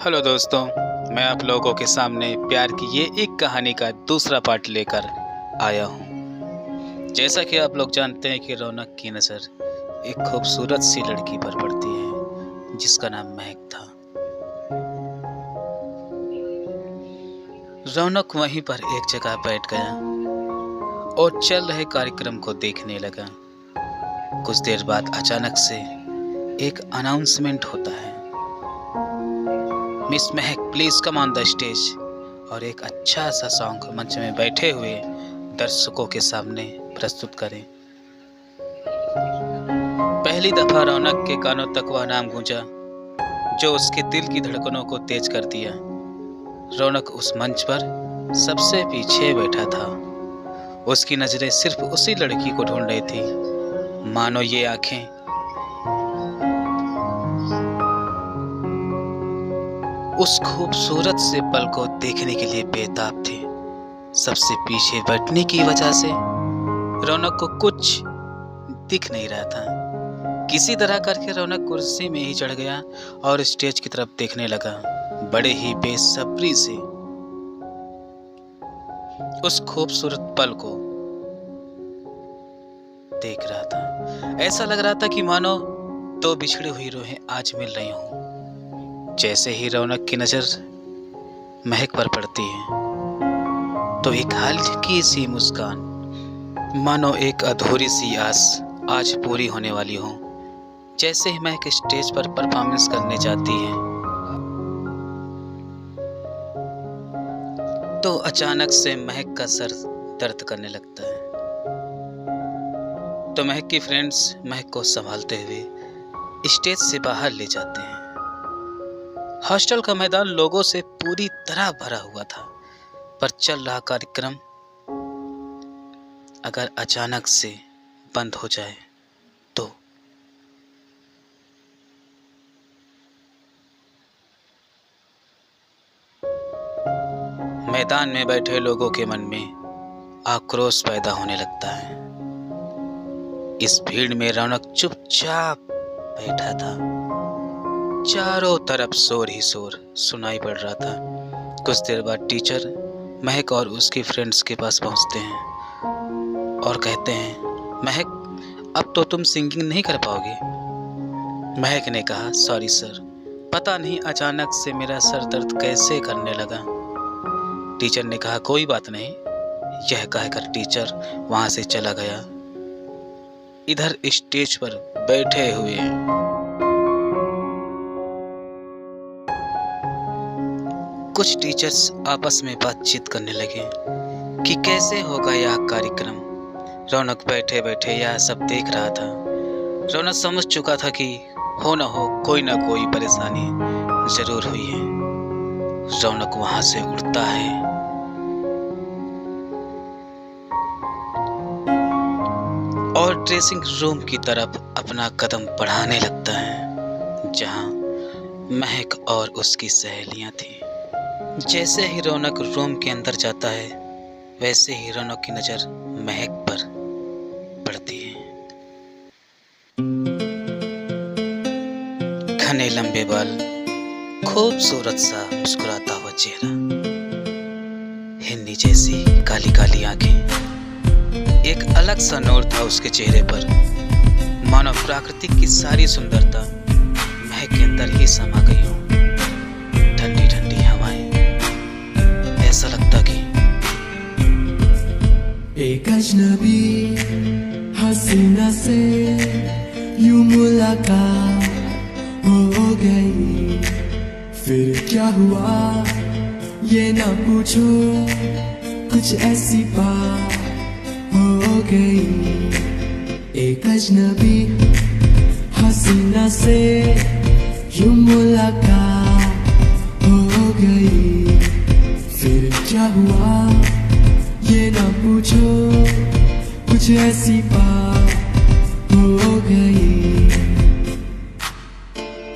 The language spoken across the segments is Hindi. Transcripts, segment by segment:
हेलो दोस्तों, मैं आप लोगों के सामने प्यार की ये एक कहानी का दूसरा पार्ट लेकर आया हूँ। जैसा कि आप लोग जानते हैं कि रौनक की नज़र एक खूबसूरत सी लड़की पर पड़ती है जिसका नाम महक था। रौनक वहीं पर एक जगह बैठ गया और चल रहे कार्यक्रम को देखने लगा। कुछ देर बाद अचानक से एक अनाउंसमेंट होता है, miss Mahak please come on the stage. और एक अच्छा सा सॉन्ग मंच में बैठे हुए दर्शकों के सामने प्रस्तुत करें। पहली दफा रौनक के कानों तक वह नाम गूंजा जो उसके दिल की धड़कनों को तेज कर दिया। रौनक उस मंच पर सबसे पीछे बैठा था। उसकी नजरें सिर्फ उसी लड़की को ढूंढ रही थी, मानो ये आंखें उस खूबसूरत से पल को देखने के लिए बेताब थे। सबसे पीछे बैठने की वजह से रौनक को कुछ दिख नहीं रहा था। किसी तरह करके रौनक कुर्सी में ही चढ़ गया और स्टेज की तरफ देखने लगा। बड़े ही बेसब्री से उस खूबसूरत पल को देख रहा था। ऐसा लग रहा था कि मानो दो बिछड़ी हुई रूहें आज मिल रही हों। जैसे ही रौनक की नजर महक पर पड़ती है तो एक हल्की सी मुस्कान, मानो एक अधूरी सी आस आज पूरी होने वाली हो। जैसे ही महक स्टेज पर परफॉर्मेंस करने जाती है तो अचानक से महक का सर दर्द करने लगता है। तो महक की फ्रेंड्स महक को संभालते हुए स्टेज से बाहर ले जाते हैं। हॉस्टल का मैदान लोगों से पूरी तरह भरा हुआ था, पर चल रहा कार्यक्रम अगर अचानक से बंद हो जाए तो मैदान में बैठे लोगों के मन में आक्रोश पैदा होने लगता है। इस भीड़ में रौनक चुपचाप बैठा था। चारों तरफ शोर ही शोर सुनाई पड़ रहा था। कुछ देर बाद टीचर महक और उसकी फ्रेंड्स के पास पहुंचते हैं और कहते हैं, महक अब तो तुम सिंगिंग नहीं कर पाओगे। महक ने कहा, सॉरी सर, पता नहीं अचानक से मेरा सर दर्द कैसे करने लगा। टीचर ने कहा, कोई बात नहीं। यह कहकर टीचर वहां से चला गया। इधर स्टेज पर बैठे हुए कुछ टीचर्स आपस में बातचीत करने लगे कि कैसे होगा यह कार्यक्रम। रौनक बैठे बैठे यह सब देख रहा था। रौनक समझ चुका था कि हो न हो कोई ना कोई परेशानी जरूर हुई है। रौनक वहां से उठता है और ड्रेसिंग रूम की तरफ अपना कदम बढ़ाने लगता है जहां महक और उसकी सहेलियां थी। जैसे ही रौनक रूम के अंदर जाता है वैसे ही रौनक की नजर महक पर पड़ती है। घने लंबे बाल, खूबसूरत सा मुस्कुराता हुआ चेहरा, हिन्नी जैसी काली काली आंखें, एक अलग सा नूर था उसके चेहरे पर। मानो प्राकृतिक की सारी सुंदरता महक के अंदर ही समा गई हो। ठंडी ठंडी हवाएं, ऐसा लगता कि एक अजनबी हसीना से यूं मुलाकात हो गई। फिर क्या हुआ ये ना पूछो, कुछ ऐसी बात हो गई। एक अजनबी हसीना से यूं मुलाकात हो गई। फिर क्या हुआ ये ना पूछो, कुछ ऐसी बात हो गई।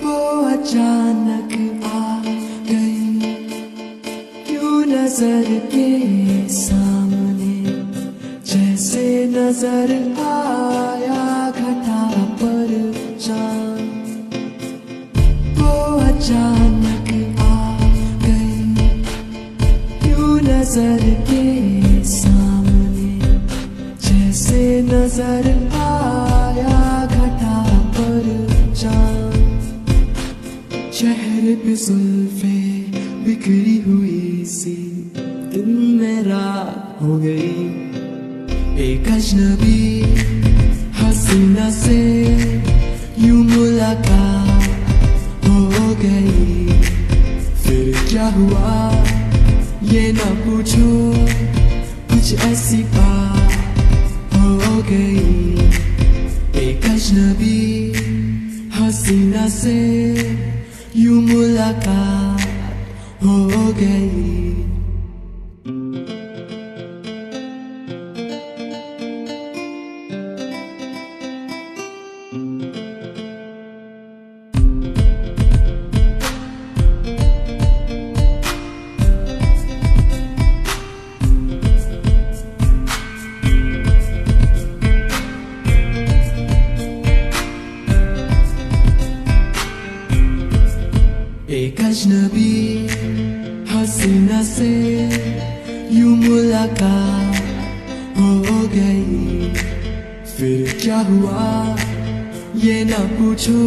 वो अचानक आ गई यूं नजर के सामने, जैसे नजर आया घटा पर चांद। वो अचानक आ नजर के सामने जैसे नजर आया घटा पर चांद। चेहरे पे जुल्फे बिखरी हुई सी दिन में रात हो गई। एक अजनबी हसीना से यूं मुलाकात हो गई। फिर क्या हुआ ये ना पूछो, कुछ ऐसी बात हो गई। एक अजनबी हसीना से यूं मुलाकात हो गई। एक अजनबी हसीना से यूं मुलाकात हो गई। फिर क्या हुआ ये ना पूछो,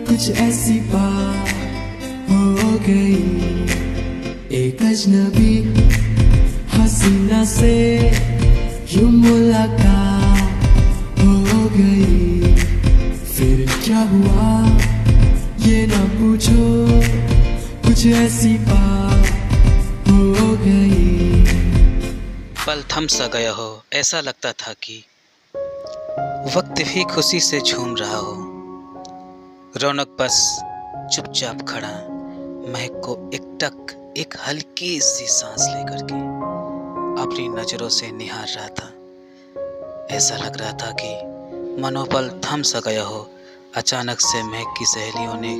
कुछ ऐसी बात हो गई। एक अजनबी हसीना से यूं मुलाकात हो गई। फिर क्या हुआ ये ना पूछो, कुछ ऐसी बात हो गई। पल थम सा गया हो, ऐसा लगता था कि वक्त भी खुशी से झूम रहा हो। रौनक बस चुपचाप खड़ा महक को एकटक एक हल्की सी सांस लेकर के अपनी नजरों से निहार रहा था। ऐसा लग रहा था कि मनोबल थम सा गया हो। अचानक से महक की सहेलियों ने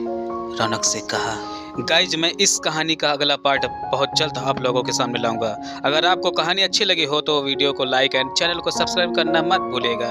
रौनक से कहा, गाइज मैं इस कहानी का अगला पार्ट बहुत जल्द आप लोगों के सामने लाऊंगा। अगर आपको कहानी अच्छी लगी हो तो वीडियो को लाइक एंड चैनल को सब्सक्राइब करना मत भूलिएगा।